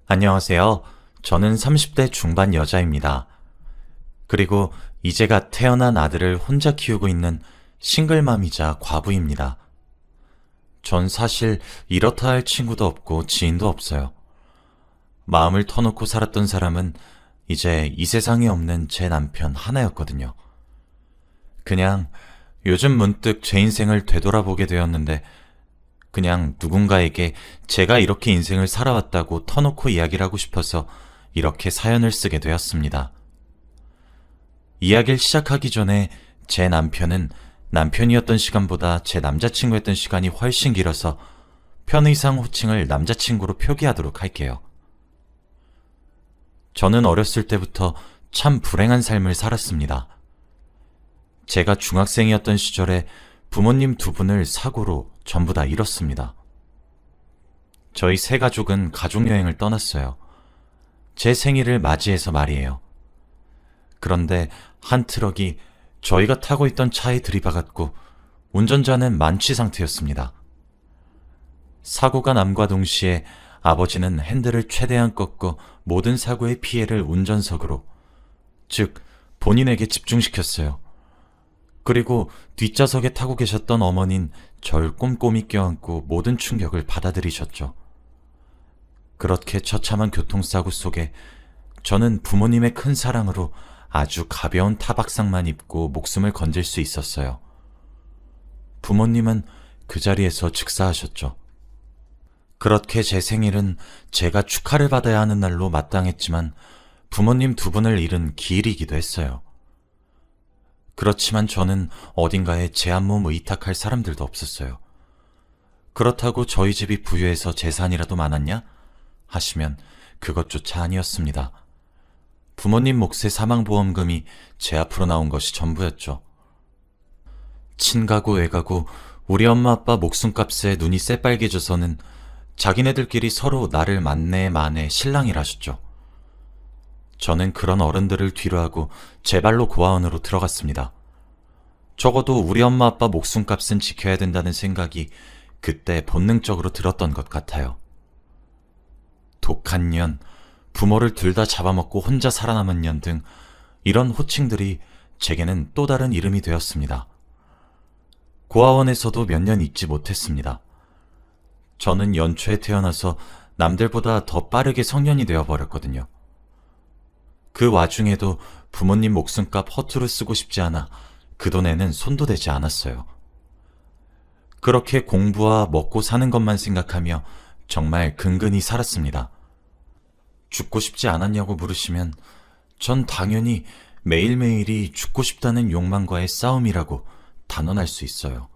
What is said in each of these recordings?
안녕하세요. 저는 30대 중반 여자입니다. 그리고 이제가 태어난 아들을 혼자 키우고 있는 싱글맘이자 과부입니다. 전 사실 이렇다 할 친구도 없고 지인도 없어요. 마음을 터놓고 살았던 사람은 이제 이 세상에 없는 제 남편 하나였거든요. 그냥 요즘 문득 제 인생을 되돌아보게 되었는데 그냥 누군가에게 제가 이렇게 인생을 살아왔다고 터놓고 이야기를 하고 싶어서 이렇게 사연을 쓰게 되었습니다. 이야기를 시작하기 전에 제 남편은 남편이었던 시간보다 제 남자친구였던 시간이 훨씬 길어서 편의상 호칭을 남자친구로 표기하도록 할게요. 저는 어렸을 때부터 참 불행한 삶을 살았습니다. 제가 중학생이었던 시절에 부모님 두 분을 사고로 전부 다 잃었습니다. 저희 세 가족은 가족여행을 떠났어요. 제 생일을 맞이해서 말이에요. 그런데 한 트럭이 저희가 타고 있던 차에 들이박았고 운전자는 만취 상태였습니다. 사고가 남과 동시에 아버지는 핸들을 최대한 꺾고 모든 사고의 피해를 운전석으로, 즉 본인에게 집중시켰어요. 그리고 뒷좌석에 타고 계셨던 어머닌 절 꼼꼼히 껴안고 모든 충격을 받아들이셨죠. 그렇게 처참한 교통사고 속에 저는 부모님의 큰 사랑으로 아주 가벼운 타박상만 입고 목숨을 건질 수 있었어요. 부모님은 그 자리에서 즉사하셨죠. 그렇게 제 생일은 제가 축하를 받아야 하는 날로 마땅했지만 부모님 두 분을 잃은 기일이기도 했어요. 그렇지만 저는 어딘가에 제 한 몸 의탁할 사람들도 없었어요. 그렇다고 저희 집이 부유해서 재산이라도 많았냐? 하시면 그것조차 아니었습니다. 부모님 몫의 사망보험금이 제 앞으로 나온 것이 전부였죠. 친가구 외가구 우리 엄마 아빠 목숨값에 눈이 새빨개져서는 자기네들끼리 서로 나를 만내 만에 신랑이라셨죠. 저는 그런 어른들을 뒤로하고 제 발로 고아원으로 들어갔습니다. 적어도 우리 엄마 아빠 목숨값은 지켜야 된다는 생각이 그때 본능적으로 들었던 것 같아요. 독한 년, 부모를 둘 다 잡아먹고 혼자 살아남은 년 등 이런 호칭들이 제게는 또 다른 이름이 되었습니다. 고아원에서도 몇 년 있지 못했습니다. 저는 연초에 태어나서 남들보다 더 빠르게 성년이 되어버렸거든요. 그 와중에도 부모님 목숨값 허투루 쓰고 싶지 않아 그 돈에는 손도 대지 않았어요. 그렇게 공부와 먹고 사는 것만 생각하며 정말 근근히 살았습니다. 죽고 싶지 않았냐고 물으시면 전 당연히 매일매일이 죽고 싶다는 욕망과의 싸움이라고 단언할 수 있어요.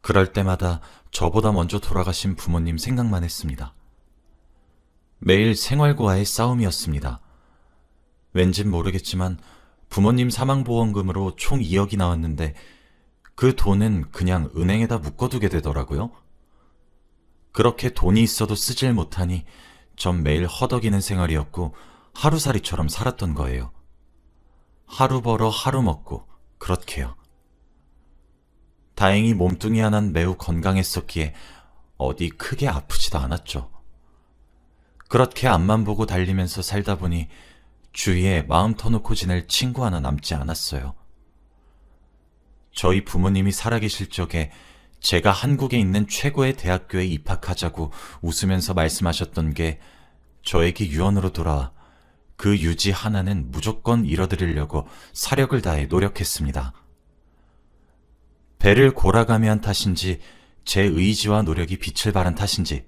그럴 때마다 저보다 먼저 돌아가신 부모님 생각만 했습니다. 매일 생활과의 싸움이었습니다. 왠진 모르겠지만 부모님 사망보험금으로 총 2억이 나왔는데 그 돈은 그냥 은행에다 묶어두게 되더라고요. 그렇게 돈이 있어도 쓰질 못하니 전 매일 허덕이는 생활이었고 하루살이처럼 살았던 거예요. 하루 벌어 하루 먹고 그렇게요. 다행히 몸뚱이 하나는 매우 건강했었기에 어디 크게 아프지도 않았죠. 그렇게 앞만 보고 달리면서 살다 보니 주위에 마음 터놓고 지낼 친구 하나 남지 않았어요. 저희 부모님이 살아계실 적에 제가 한국에 있는 최고의 대학교에 입학하자고 웃으면서 말씀하셨던 게 저에게 유언으로 돌아와 그 유지 하나는 무조건 이뤄드리려고 사력을 다해 노력했습니다. 배를 골아가며 한 탓인지 제 의지와 노력이 빛을 발한 탓인지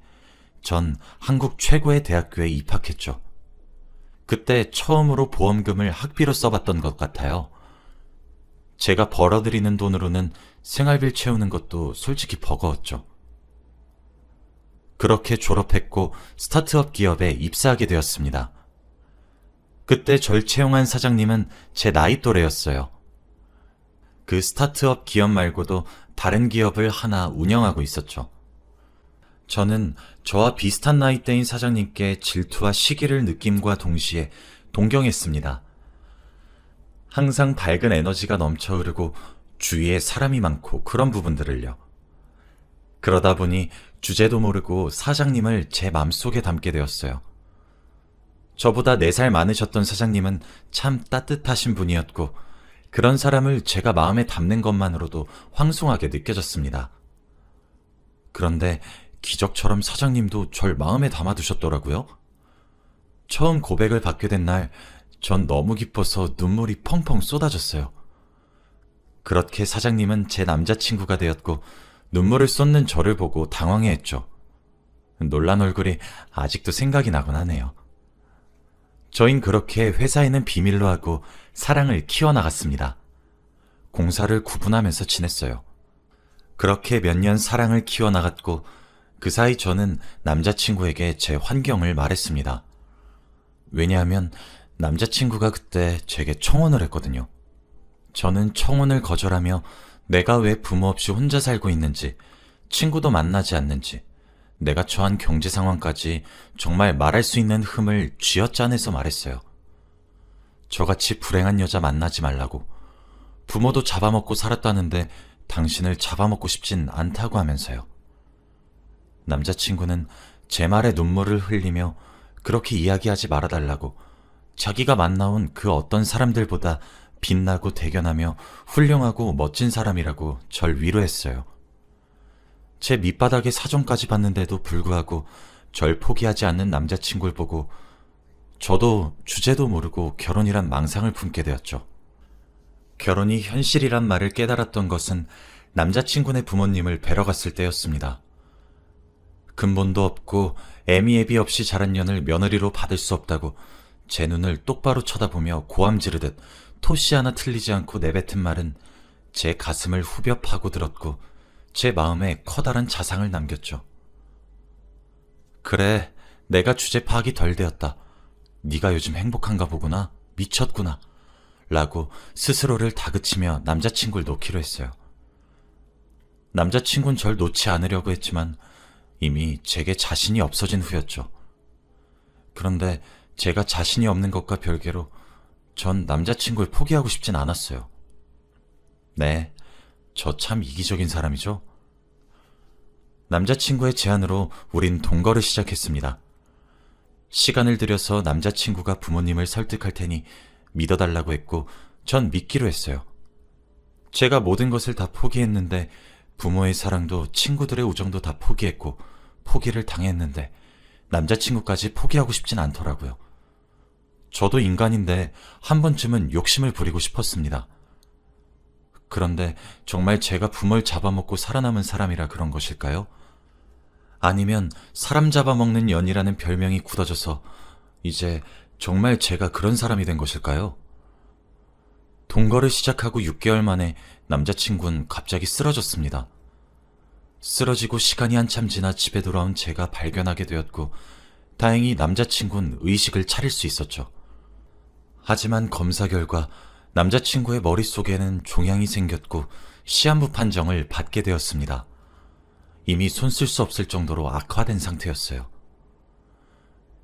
전 한국 최고의 대학교에 입학했죠. 그때 처음으로 보험금을 학비로 써봤던 것 같아요. 제가 벌어들이는 돈으로는 생활비를 채우는 것도 솔직히 버거웠죠. 그렇게 졸업했고 스타트업 기업에 입사하게 되었습니다. 그때 절 채용한 사장님은 제 나이 또래였어요. 그 스타트업 기업 말고도 다른 기업을 하나 운영하고 있었죠. 저는 저와 비슷한 나이대인 사장님께 질투와 시기를 느낌과 동시에 동경했습니다. 항상 밝은 에너지가 넘쳐 흐르고 주위에 사람이 많고 그런 부분들을요. 그러다 보니 주제도 모르고 사장님을 제 맘속에 담게 되었어요. 저보다 4살 많으셨던 사장님은 참 따뜻하신 분이었고, 그런 사람을 제가 마음에 담는 것만으로도 황송하게 느껴졌습니다. 그런데 기적처럼 사장님도 절 마음에 담아두셨더라고요. 처음 고백을 받게 된 날, 전 너무 기뻐서 눈물이 펑펑 쏟아졌어요. 그렇게 사장님은 제 남자친구가 되었고, 눈물을 쏟는 저를 보고 당황해했죠. 놀란 얼굴이 아직도 생각이 나곤 하네요. 저흰 그렇게 회사에는 비밀로 하고 사랑을 키워나갔습니다. 공사를 구분하면서 지냈어요. 그렇게 몇 년 사랑을 키워나갔고, 그 사이 저는 남자친구에게 제 환경을 말했습니다. 왜냐하면 남자친구가 그때 제게 청혼을 했거든요. 저는 청혼을 거절하며 내가 왜 부모 없이 혼자 살고 있는지, 친구도 만나지 않는지, 내가 처한 경제 상황까지 정말 말할 수 있는 흠을 쥐어짜내서 말했어요. 저같이 불행한 여자 만나지 말라고, 부모도 잡아먹고 살았다는데 당신을 잡아먹고 싶진 않다고 하면서요. 남자친구는 제 말에 눈물을 흘리며 그렇게 이야기하지 말아달라고, 자기가 만나온 그 어떤 사람들보다 빛나고 대견하며 훌륭하고 멋진 사람이라고 절 위로했어요. 제 밑바닥에 사정까지 봤는데도 불구하고 절 포기하지 않는 남자친구를 보고 저도 주제도 모르고 결혼이란 망상을 품게 되었죠. 결혼이 현실이란 말을 깨달았던 것은 남자친구네 부모님을 뵈러 갔을 때였습니다. 근본도 없고 애미애비 없이 자란 년을 며느리로 받을 수 없다고 제 눈을 똑바로 쳐다보며 고함 지르듯 토시 하나 틀리지 않고 내뱉은 말은 제 가슴을 후벼 파고들었고 제 마음에 커다란 자상을 남겼죠. 그래, 내가 주제 파악이 덜 되었다. 네가 요즘 행복한가 보구나. 미쳤구나. 라고 스스로를 다그치며 남자친구를 놓기로 했어요. 남자친구는 절 놓지 않으려고 했지만 이미 제게 자신이 없어진 후였죠. 그런데 제가 자신이 없는 것과 별개로 전 남자친구를 포기하고 싶진 않았어요. 네, 저 참 이기적인 사람이죠. 남자친구의 제안으로 우린 동거를 시작했습니다. 시간을 들여서 남자친구가 부모님을 설득할 테니 믿어달라고 했고 전 믿기로 했어요. 제가 모든 것을 다 포기했는데 부모의 사랑도 친구들의 우정도 다 포기했고 포기를 당했는데 남자친구까지 포기하고 싶진 않더라고요. 저도 인간인데 한 번쯤은 욕심을 부리고 싶었습니다. 그런데 정말 제가 부모를 잡아먹고 살아남은 사람이라 그런 것일까요? 아니면 사람 잡아먹는 년이라는 별명이 굳어져서 이제 정말 제가 그런 사람이 된 것일까요? 동거를 시작하고 6개월 만에 남자친구는 갑자기 쓰러졌습니다. 쓰러지고 시간이 한참 지나 집에 돌아온 제가 발견하게 되었고 다행히 남자친구는 의식을 차릴 수 있었죠. 하지만 검사 결과 남자친구의 머릿속에는 종양이 생겼고 시한부 판정을 받게 되었습니다. 이미 손 쓸 수 없을 정도로 악화된 상태였어요.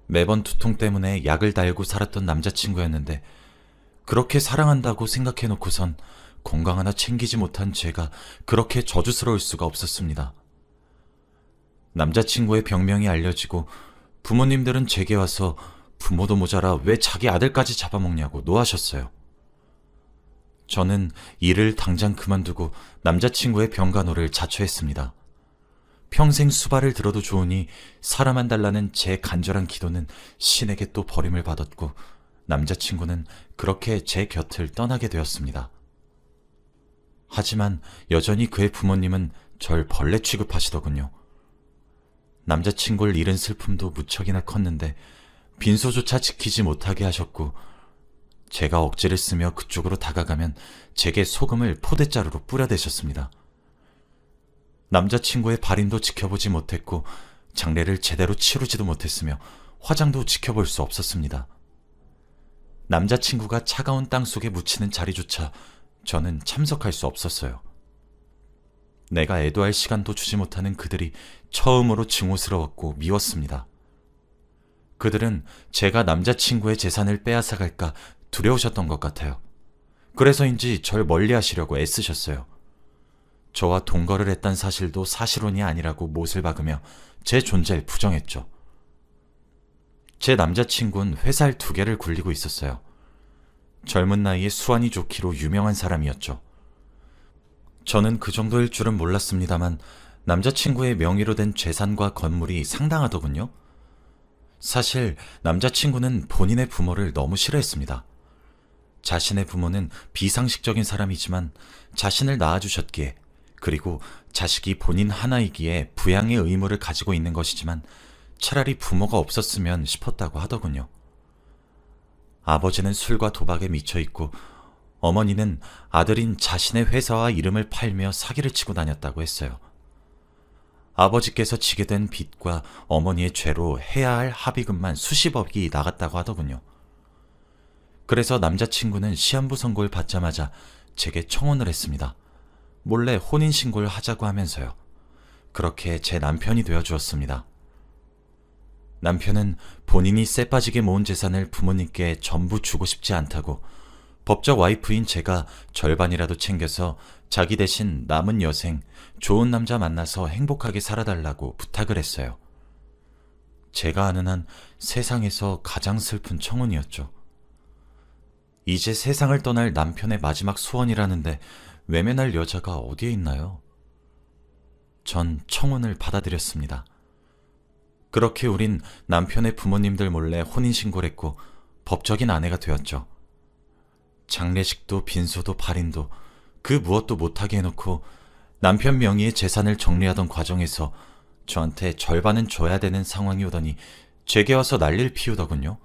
매번 두통 때문에 약을 달고 살았던 남자친구였는데 그렇게 사랑한다고 생각해놓고선 건강 하나 챙기지 못한 제가 그렇게 저주스러울 수가 없었습니다. 남자친구의 병명이 알려지고 부모님들은 제게 와서 부모도 모자라 왜 자기 아들까지 잡아먹냐고 노하셨어요. 저는 일을 당장 그만두고 남자친구의 병간호를 자처했습니다. 평생 수발을 들어도 좋으니 사람 달라는 제 간절한 기도는 신에게 또 버림을 받았고 남자친구는 그렇게 제 곁을 떠나게 되었습니다. 하지만 여전히 그의 부모님은 절 벌레 취급하시더군요. 남자친구를 잃은 슬픔도 무척이나 컸는데 빈소조차 지키지 못하게 하셨고 제가 억지를 쓰며 그쪽으로 다가가면 제게 소금을 포대자루로 뿌려대셨습니다. 남자친구의 발인도 지켜보지 못했고 장례를 제대로 치르지도 못했으며 화장도 지켜볼 수 없었습니다. 남자친구가 차가운 땅 속에 묻히는 자리조차 저는 참석할 수 없었어요. 내가 애도할 시간도 주지 못하는 그들이 처음으로 증오스러웠고 미웠습니다. 그들은 제가 남자친구의 재산을 빼앗아갈까 두려우셨던 것 같아요. 그래서인지 절 멀리하시려고 애쓰셨어요. 저와 동거를 했단 사실도 사실혼이 아니라고 못을 박으며 제 존재를 부정했죠. 제 남자친구는 회사를 2개를 굴리고 있었어요. 젊은 나이에 수완이 좋기로 유명한 사람이었죠. 저는 그 정도일 줄은 몰랐습니다만 남자친구의 명의로 된 재산과 건물이 상당하더군요. 사실 남자친구는 본인의 부모를 너무 싫어했습니다. 자신의 부모는 비상식적인 사람이지만 자신을 낳아주셨기에, 그리고 자식이 본인 하나이기에 부양의 의무를 가지고 있는 것이지만 차라리 부모가 없었으면 싶었다고 하더군요. 아버지는 술과 도박에 미쳐 있고 어머니는 아들인 자신의 회사와 이름을 팔며 사기를 치고 다녔다고 했어요. 아버지께서 지게 된 빚과 어머니의 죄로 해야 할 합의금만 수십억이 나갔다고 하더군요. 그래서 남자친구는 시한부 선고를 받자마자 제게 청혼을 했습니다. 몰래 혼인신고를 하자고 하면서요. 그렇게 제 남편이 되어주었습니다. 남편은 본인이 쎄빠지게 모은 재산을 부모님께 전부 주고 싶지 않다고 법적 와이프인 제가 절반이라도 챙겨서 자기 대신 남은 여생, 좋은 남자 만나서 행복하게 살아달라고 부탁을 했어요. 제가 아는 한 세상에서 가장 슬픈 청혼이었죠. 이제 세상을 떠날 남편의 마지막 소원이라는데 외면할 여자가 어디에 있나요? 전 청혼을 받아들였습니다. 그렇게 우린 남편의 부모님들 몰래 혼인신고를 했고 법적인 아내가 되었죠. 장례식도 빈소도 발인도 그 무엇도 못하게 해놓고 남편 명의의 재산을 정리하던 과정에서 저한테 절반은 줘야 되는 상황이 오더니 제게 와서 난리를 피우더군요.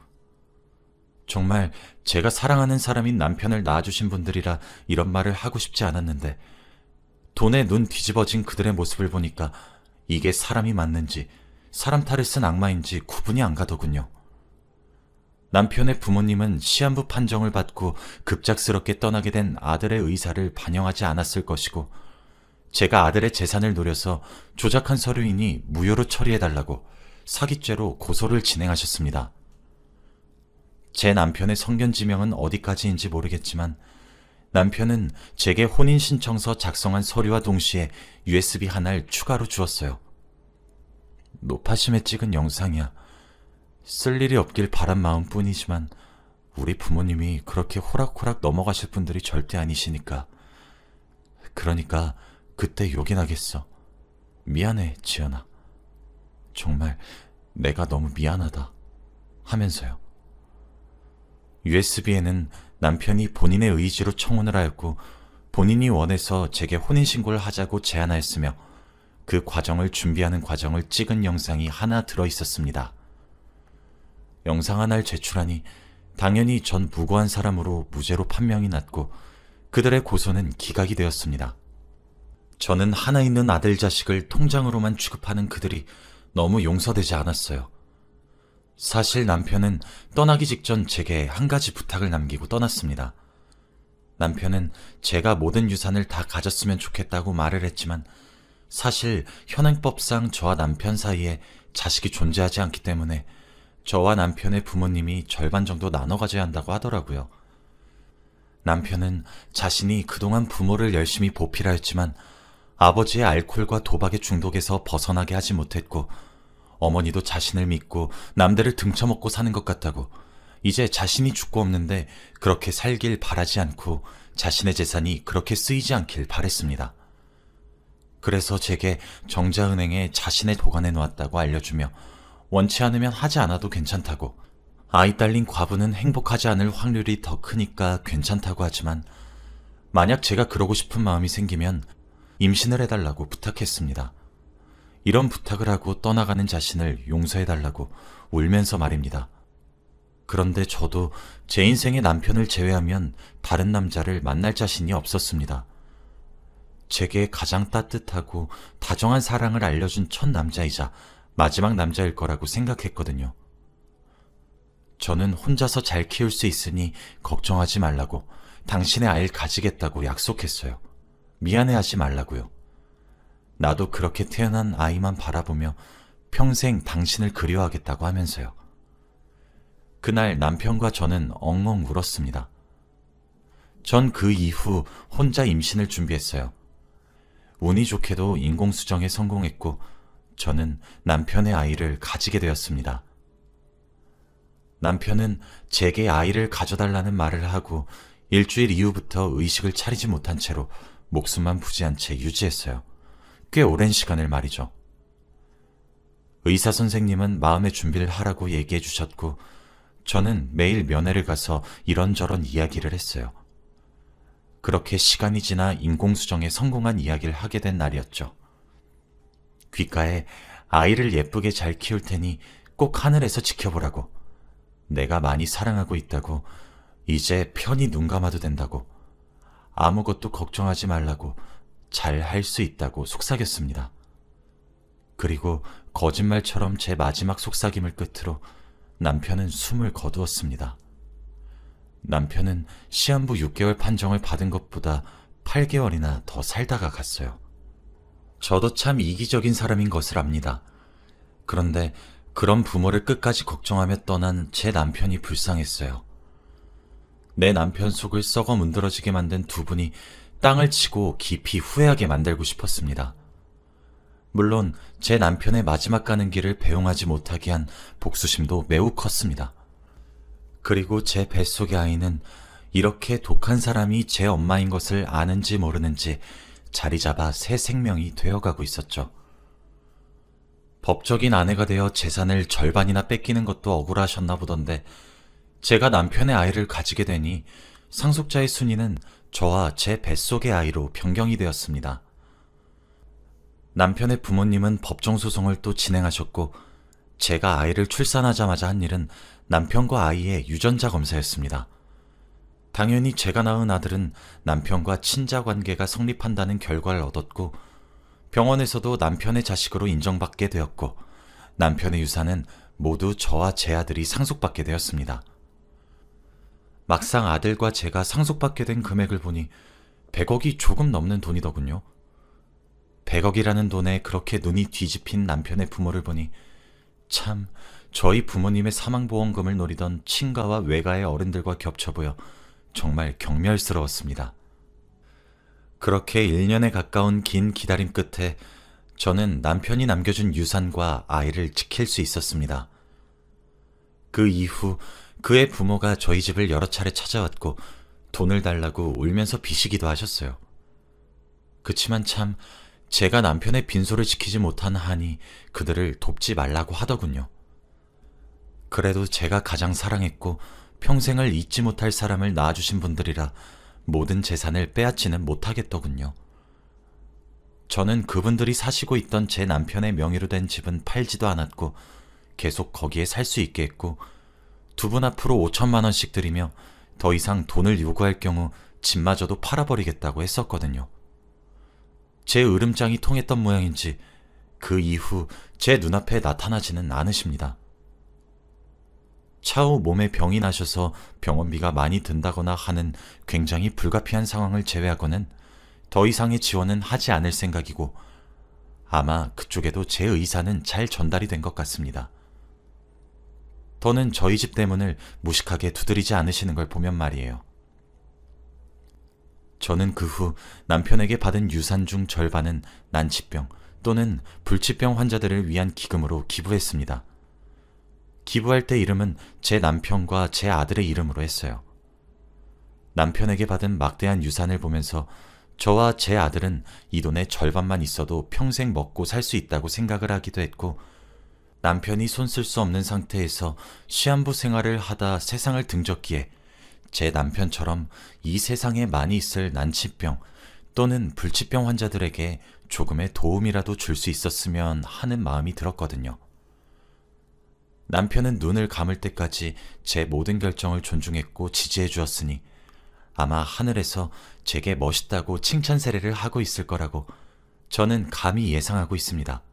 정말 제가 사랑하는 사람인 남편을 낳아주신 분들이라 이런 말을 하고 싶지 않았는데 돈에 눈 뒤집어진 그들의 모습을 보니까 이게 사람이 맞는지 사람 탈을 쓴 악마인지 구분이 안 가더군요. 남편의 부모님은 시한부 판정을 받고 급작스럽게 떠나게 된 아들의 의사를 반영하지 않았을 것이고 제가 아들의 재산을 노려서 조작한 서류이니 무효로 처리해달라고 사기죄로 고소를 진행하셨습니다. 제 남편의 성견지명은 어디까지인지 모르겠지만 남편은 제게 혼인신청서 작성한 서류와 동시에 USB 하나를 추가로 주었어요. 노파심에 찍은 영상이야. 쓸 일이 없길 바란 마음뿐이지만 우리 부모님이 그렇게 호락호락 넘어가실 분들이 절대 아니시니까. 그러니까 그때 욕이 나겠어. 미안해, 지연아. 정말 내가 너무 미안하다. 하면서요. USB에는 남편이 본인의 의지로 청혼을 하였고 본인이 원해서 제게 혼인신고를 하자고 제안하였으며 그 과정을 준비하는 과정을 찍은 영상이 하나 들어있었습니다. 영상 하나를 제출하니 당연히 전 무고한 사람으로 무죄로 판명이 났고 그들의 고소는 기각이 되었습니다. 저는 하나 있는 아들 자식을 통장으로만 취급하는 그들이 너무 용서되지 않았어요. 사실 남편은 떠나기 직전 제게 한 가지 부탁을 남기고 떠났습니다. 남편은 제가 모든 유산을 다 가졌으면 좋겠다고 말을 했지만 사실 현행법상 저와 남편 사이에 자식이 존재하지 않기 때문에 저와 남편의 부모님이 절반 정도 나눠 가져야 한다고 하더라고요. 남편은 자신이 그동안 부모를 열심히 보필하였지만 아버지의 알코올과 도박의 중독에서 벗어나게 하지 못했고 어머니도 자신을 믿고 남들을 등쳐먹고 사는 것 같다고 이제 자신이 죽고 없는데 그렇게 살길 바라지 않고 자신의 재산이 그렇게 쓰이지 않길 바랬습니다. 그래서 제게 정자은행에 자신의 도관해 놓았다고 알려주며 원치 않으면 하지 않아도 괜찮다고, 아이 딸린 과부는 행복하지 않을 확률이 더 크니까 괜찮다고 하지만 만약 제가 그러고 싶은 마음이 생기면 임신을 해달라고 부탁했습니다. 이런 부탁을 하고 떠나가는 자신을 용서해달라고 울면서 말입니다. 그런데 저도 제 인생의 남편을 제외하면 다른 남자를 만날 자신이 없었습니다. 제게 가장 따뜻하고 다정한 사랑을 알려준 첫 남자이자 마지막 남자일 거라고 생각했거든요. 저는 혼자서 잘 키울 수 있으니 걱정하지 말라고, 당신의 아이를 가지겠다고 약속했어요. 미안해하지 말라고요. 나도 그렇게 태어난 아이만 바라보며 평생 당신을 그리워하겠다고 하면서요. 그날 남편과 저는 엉엉 울었습니다. 전 그 이후 혼자 임신을 준비했어요. 운이 좋게도 인공수정에 성공했고 저는 남편의 아이를 가지게 되었습니다. 남편은 제게 아이를 가져달라는 말을 하고 일주일 이후부터 의식을 차리지 못한 채로 목숨만 부지한 채 유지했어요. 꽤 오랜 시간을 말이죠. 의사 선생님은 마음의 준비를 하라고 얘기해 주셨고 저는 매일 면회를 가서 이런저런 이야기를 했어요. 그렇게 시간이 지나 인공수정에 성공한 이야기를 하게 된 날이었죠. 귓가에 아이를 예쁘게 잘 키울 테니 꼭 하늘에서 지켜보라고, 내가 많이 사랑하고 있다고, 이제 편히 눈 감아도 된다고, 아무것도 걱정하지 말라고, 잘 할 수 있다고 속삭였습니다. 그리고 거짓말처럼 제 마지막 속삭임을 끝으로 남편은 숨을 거두었습니다. 남편은 시한부 6개월 판정을 받은 것보다 8개월이나 더 살다가 갔어요. 저도 참 이기적인 사람인 것을 압니다. 그런데 그런 부모를 끝까지 걱정하며 떠난 제 남편이 불쌍했어요. 내 남편 속을 썩어 문드러지게 만든 두 분이 땅을 치고 깊이 후회하게 만들고 싶었습니다. 물론 제 남편의 마지막 가는 길을 배웅하지 못하게 한 복수심도 매우 컸습니다. 그리고 제 뱃속의 아이는 이렇게 독한 사람이 제 엄마인 것을 아는지 모르는지 자리 잡아 새 생명이 되어가고 있었죠. 법적인 아내가 되어 재산을 절반이나 뺏기는 것도 억울하셨나 보던데 제가 남편의 아이를 가지게 되니 상속자의 순위는 저와 제 뱃속의 아이로 변경이 되었습니다. 남편의 부모님은 법정소송을 또 진행하셨고 제가 아이를 출산하자마자 한 일은 남편과 아이의 유전자 검사였습니다. 당연히 제가 낳은 아들은 남편과 친자 관계가 성립한다는 결과를 얻었고 병원에서도 남편의 자식으로 인정받게 되었고 남편의 유산은 모두 저와 제 아들이 상속받게 되었습니다. 막상 아들과 제가 상속받게 된 금액을 보니 100억이 조금 넘는 돈이더군요. 100억이라는 돈에 그렇게 눈이 뒤집힌 남편의 부모를 보니 참 저희 부모님의 사망보험금을 노리던 친가와 외가의 어른들과 겹쳐 보여 정말 경멸스러웠습니다. 그렇게 1년에 가까운 긴 기다림 끝에 저는 남편이 남겨준 유산과 아이를 지킬 수 있었습니다. 그 이후 그의 부모가 저희 집을 여러 차례 찾아왔고 돈을 달라고 울면서 비시기도 하셨어요. 그치만 참 제가 남편의 빈소를 지키지 못한 한이 그들을 돕지 말라고 하더군요. 그래도 제가 가장 사랑했고 평생을 잊지 못할 사람을 낳아주신 분들이라 모든 재산을 빼앗지는 못하겠더군요. 저는 그분들이 사시고 있던 제 남편의 명의로 된 집은 팔지도 않았고 계속 거기에 살 수 있게 했고 두 분 앞으로 5천만 원씩 드리며 더 이상 돈을 요구할 경우 집마저도 팔아버리겠다고 했었거든요. 제 으름장이 통했던 모양인지 그 이후 제 눈앞에 나타나지는 않으십니다. 차후 몸에 병이 나셔서 병원비가 많이 든다거나 하는 굉장히 불가피한 상황을 제외하고는 더 이상의 지원은 하지 않을 생각이고 아마 그쪽에도 제 의사는 잘 전달이 된 것 같습니다. 더는 저희 집 대문을 무식하게 두드리지 않으시는 걸 보면 말이에요. 저는 그 후 남편에게 받은 유산 중 절반은 난치병 또는 불치병 환자들을 위한 기금으로 기부했습니다. 기부할 때 이름은 제 남편과 제 아들의 이름으로 했어요. 남편에게 받은 막대한 유산을 보면서 저와 제 아들은 이 돈의 절반만 있어도 평생 먹고 살 수 있다고 생각을 하기도 했고 남편이 손 쓸 수 없는 상태에서 시한부 생활을 하다 세상을 등졌기에 제 남편처럼 이 세상에 많이 있을 난치병 또는 불치병 환자들에게 조금의 도움이라도 줄 수 있었으면 하는 마음이 들었거든요. 남편은 눈을 감을 때까지 제 모든 결정을 존중했고 지지해 주었으니 아마 하늘에서 제게 멋있다고 칭찬 세례를 하고 있을 거라고 저는 감히 예상하고 있습니다.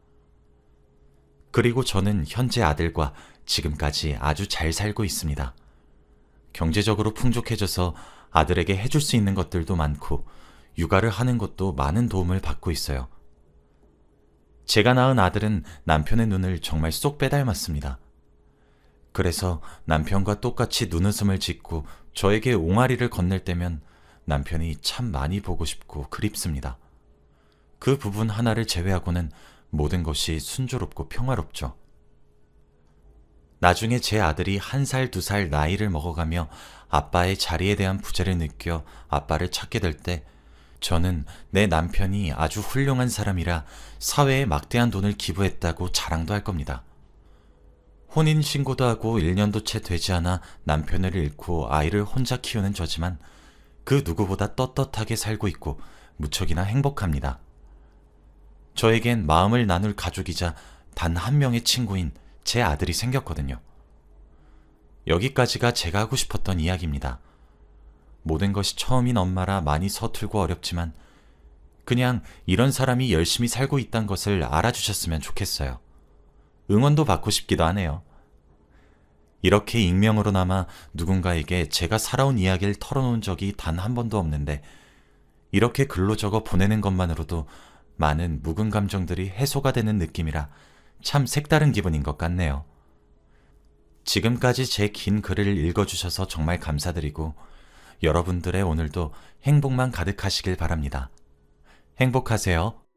그리고 저는 현재 아들과 지금까지 아주 잘 살고 있습니다. 경제적으로 풍족해져서 아들에게 해줄 수 있는 것들도 많고 육아를 하는 것도 많은 도움을 받고 있어요. 제가 낳은 아들은 남편의 눈을 정말 쏙 빼닮았습니다. 그래서 남편과 똑같이 눈웃음을 짓고 저에게 옹알이를 건넬 때면 남편이 참 많이 보고 싶고 그립습니다. 그 부분 하나를 제외하고는 모든 것이 순조롭고 평화롭죠. 나중에 제 아들이 1살, 2살 나이를 먹어가며 아빠의 자리에 대한 부재를 느껴 아빠를 찾게 될 때 저는 내 남편이 아주 훌륭한 사람이라 사회에 막대한 돈을 기부했다고 자랑도 할 겁니다. 혼인신고도 하고 1년도 채 되지 않아 남편을 잃고 아이를 혼자 키우는 저지만 그 누구보다 떳떳하게 살고 있고 무척이나 행복합니다. 저에겐 마음을 나눌 가족이자 단 한 명의 친구인 제 아들이 생겼거든요. 여기까지가 제가 하고 싶었던 이야기입니다. 모든 것이 처음인 엄마라 많이 서툴고 어렵지만 그냥 이런 사람이 열심히 살고 있다는 것을 알아주셨으면 좋겠어요. 응원도 받고 싶기도 하네요. 이렇게 익명으로나마 누군가에게 제가 살아온 이야기를 털어놓은 적이 단 한 번도 없는데 이렇게 글로 적어 보내는 것만으로도 많은 묵은 감정들이 해소가 되는 느낌이라 참 색다른 기분인 것 같네요. 지금까지 제 긴 글을 읽어주셔서 정말 감사드리고 여러분들의 오늘도 행복만 가득하시길 바랍니다. 행복하세요.